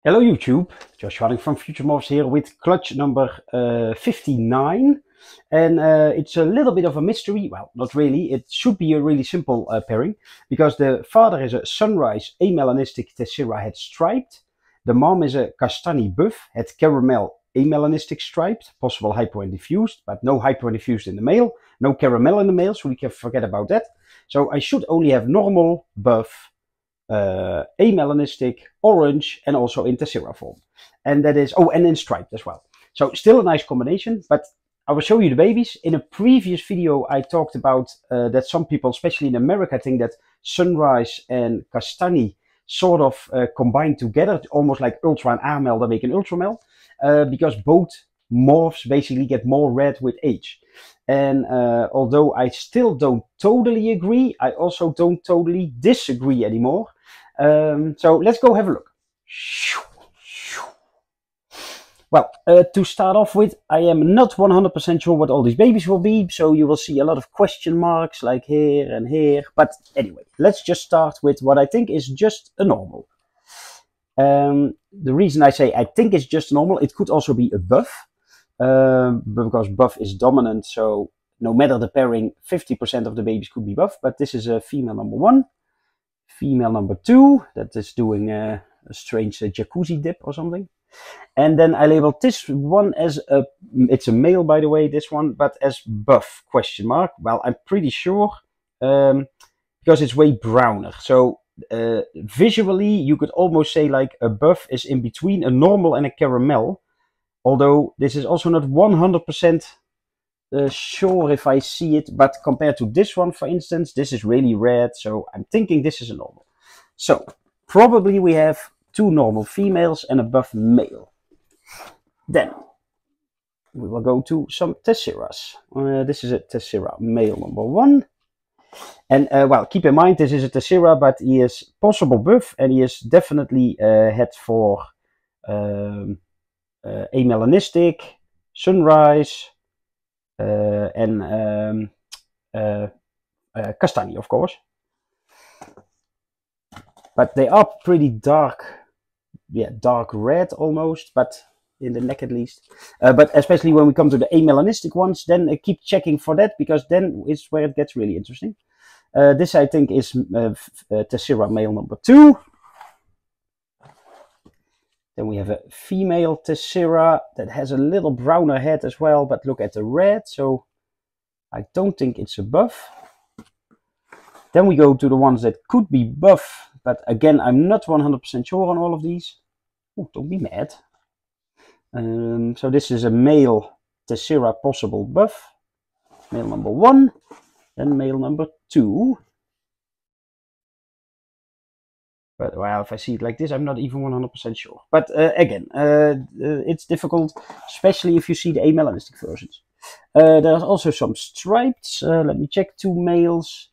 Hello YouTube, Josh running from FutureMorphs here with clutch number 59, and it's a little bit of a mystery. Well, not really, it should be a really simple pairing, because the father is a Sunrise amelanistic Tessera head striped, the mom is a Kastanie buff head caramel amelanistic striped, possible hypo and diffused, but no hypo and diffused in the male, no caramel in the male, so we can forget about that. So I should only have normal buff, amelanistic, orange, and also in Tessera form. And that is, oh, and in striped as well. So still a nice combination, but I will show you the babies. In a previous video, I talked about that some people, especially in America, think that Sunrise and Kastanie sort of combine together, almost like Ultra and Amel, they make an Ultra Mel, because both morphs basically get more red with age. And although I still don't totally agree, I also don't totally disagree anymore. So let's go have a look. Well, to start off with, I am not 100% sure what all these babies will be, so you will see a lot of question marks like here and here. But anyway, let's just start with what I think is just a normal. The reason I say I think it's just normal, it could also be a buff. Because buff is dominant, so no matter the pairing, 50% of the babies could be buff. But this is a female number 1, female number 2 that is doing a strange jacuzzi dip or something. And then I labeled this one as a, it's a male by the way, this one, but as buff question mark. Well, I'm pretty sure because it's way browner. So visually you could almost say like a buff is in between a normal and a caramel. Although this is also not 100% sure if I see it, but compared to this one, for instance, this is really red, so I'm thinking this is a normal. So probably we have 2 normal females and a buff male. Then we will go to some Tesseras. This is a Tessera male number 1. And well, keep in mind this is a Tessera, but he is possible buff and he is definitely head for amelanistic, Sunrise, and Kastanie, of course. But they are pretty dark, yeah, dark red almost, but in the neck at least. But especially when we come to the amelanistic ones, then keep checking for that, because then is where it gets really interesting. This I think is Tessera male number 2. Then we have a female Tessera that has a little browner head as well, but look at the red, so I don't think it's a buff. Then we go to the ones that could be buff, but again, I'm not 100% sure on all of these. Oh, don't be mad. So this is a male Tessera possible buff, male number 1, then male number 2. But well, if I see it like this, I'm not even 100% sure. But again, it's difficult, especially if you see the amelanistic versions. There's also some stripes. Let me check. 2 males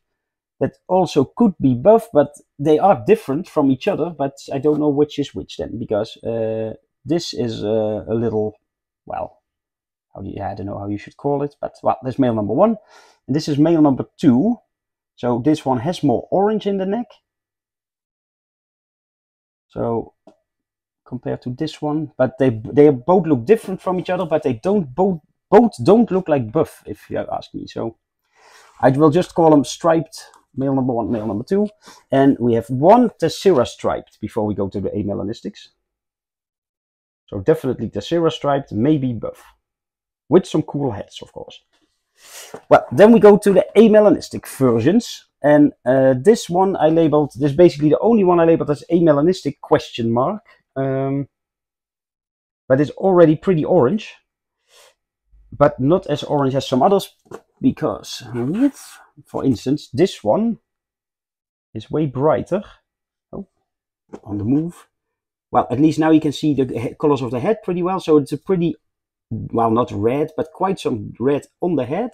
that also could be buff, but they are different from each other. But I don't know which is which then, because this is a little, well, how do you, I don't know how you should call it. But well, that's male number 1, and this is male number 2. So this one has more orange in the neck. So compared to this one, but they both look different from each other, but they don't both don't look like buff, if you ask me. So I will just call them striped, male number 1, male number 2, and we have 1 Tessera striped before we go to the amelanistics. So definitely Tessera striped, maybe buff, with some cool heads, of course. Well, then we go to the amelanistic versions. And this one I labeled, this is basically the only one I labeled as amelanistic question mark. But it's already pretty orange. But not as orange as some others, because, for instance, this one is way brighter. Oh, on the move. Well, at least now you can see the colors of the head pretty well. So it's a pretty, well, not red, but quite some red on the head,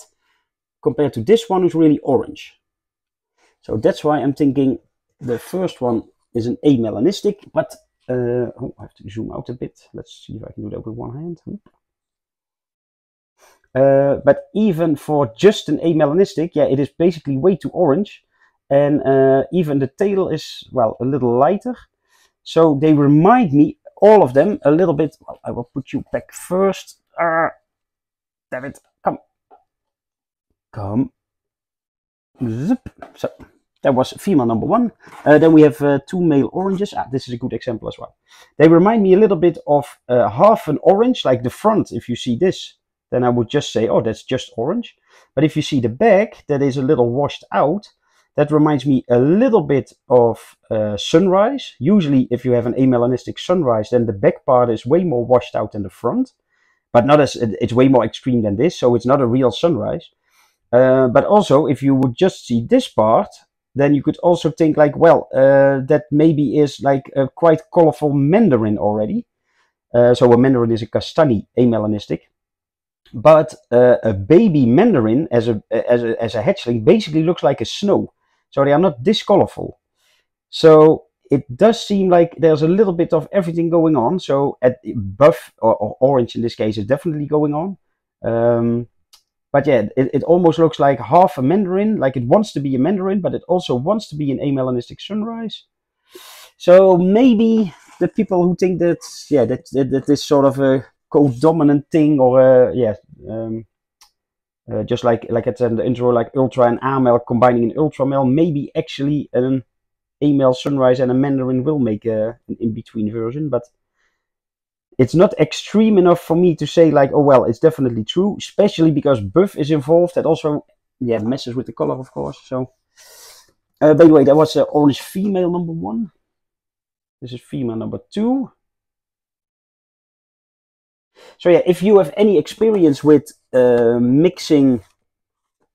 compared to this one who's really orange. So that's why I'm thinking the first one is an amelanistic, but oh, I have to zoom out a bit. Let's see if I can do that with one hand. But even for just an amelanistic, yeah, it is basically way too orange. And even the tail is, well, a little lighter. So they remind me all of them a little bit. Well, I will put you back first. Damn it, come. Zip. So that was female number 1. Then we have 2 male oranges. This is a good example as well. They remind me a little bit of half an orange, like the front. If you see this, then I would just say, oh, that's just orange. But if you see the back, that is a little washed out. That reminds me a little bit of Sunrise. Usually, if you have an amelanistic Sunrise, then the back part is way more washed out than the front. But not as it's way more extreme than this, so it's not a real Sunrise. But also, if you would just see this part, then you could also think like, well, that maybe is like a quite colorful Mandarin already. So a Mandarin is a Kastanie amelanistic. But a baby Mandarin as a hatchling basically looks like a snow. So they are not this colorful. So it does seem like there's a little bit of everything going on. So at buff or orange in this case is definitely going on. But yeah, it almost looks like half a Mandarin, like it wants to be a Mandarin, but it also wants to be an amelanistic Sunrise. So maybe the people who think that, yeah, that this sort of a co-dominant thing, or just like it's in the intro, like Ultra and Amel combining an Ultra male, maybe actually an Amel Sunrise and a Mandarin will make an in-between version, but it's not extreme enough for me to say like, oh well, it's definitely true, especially because buff is involved. That also, yeah, messes with the color, of course. So, by the way, that was orange female number 1. This is female number 2. So yeah, if you have any experience with mixing,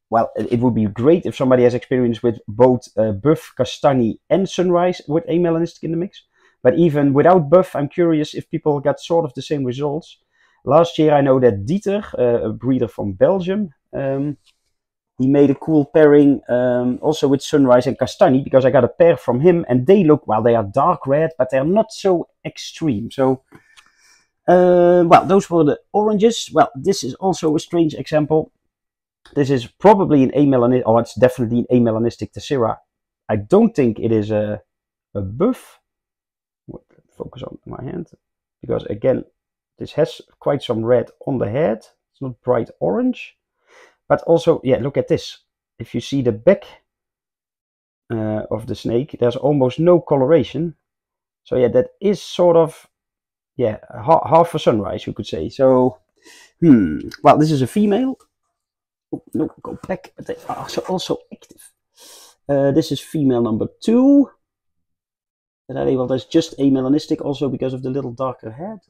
well, it would be great if somebody has experience with both buff, Kastanie and Sunrise with amelanistic in the mix. But even without buff, I'm curious if people got sort of the same results. Last year, I know that Dieter, a breeder from Belgium, he made a cool pairing also with Sunrise and Kastanie, because I got a pair from him, and they look, well, they are dark red, but they're not so extreme. So, well, those were the oranges. Well, this is also a strange example. This is probably an amelanistic, or it's definitely an amelanistic Tessera. I don't think it is a buff. Focus on my hand, because again, this has quite some red on the head. It's not bright orange, but also, yeah, look at this. If you see the back of the snake, there's almost no coloration. So yeah, that is sort of, yeah, half a Sunrise, you could say. So, well, this is a female. Oh, no, go back. They are also active. This is female number 2. Well, that's just amelanistic, also because of the little darker head.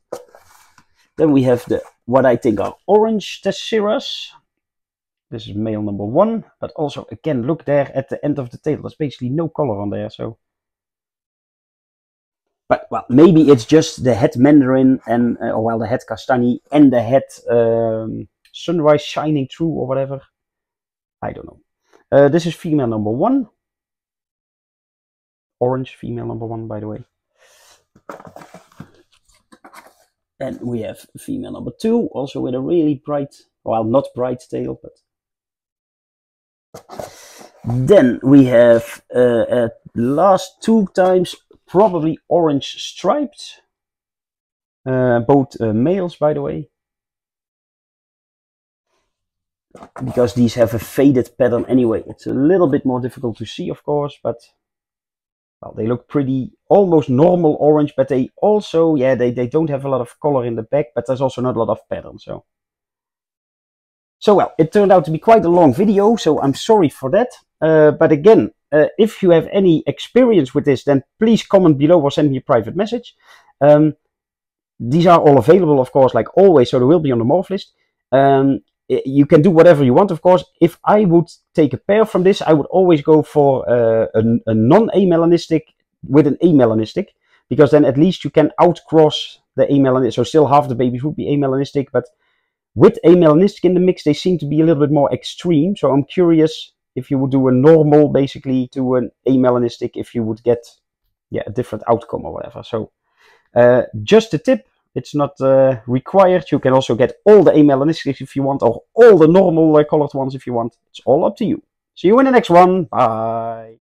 Then we have the, what I think are orange Tesseras. This is male number 1, but also, again, look there at the end of the tail. There's basically no color on there, so. But, well, maybe it's just the head Mandarin and, or well, the head Kastanie and the head Sunrise shining through or whatever. I don't know. This is female number 1. Orange female number 1, by the way. And we have female number 2, also with a really bright, well, not bright tail, but. Then we have last 2 times probably orange striped. Both males, by the way. Because these have a faded pattern anyway. It's a little bit more difficult to see, of course, but. Well, they look pretty, almost normal orange, but they also, yeah, they don't have a lot of color in the back, but there's also not a lot of pattern, so. So, well, it turned out to be quite a long video, so I'm sorry for that. But again, if you have any experience with this, then please comment below or send me a private message. These are all available, of course, like always, so they will be on the morph list. You can do whatever you want, of course. If I would take a pair from this, I would always go for a non-amelanistic with an amelanistic, because then at least you can outcross the amelanistic. So still half the babies would be amelanistic, but with amelanistic in the mix, they seem to be a little bit more extreme. So I'm curious if you would do a normal, basically, to an amelanistic, if you would get, yeah, a different outcome or whatever. So just a tip. It's not required. You can also get all the amelanistics if you want, or all the normal colored ones if you want. It's all up to you. See you in the next one. Bye.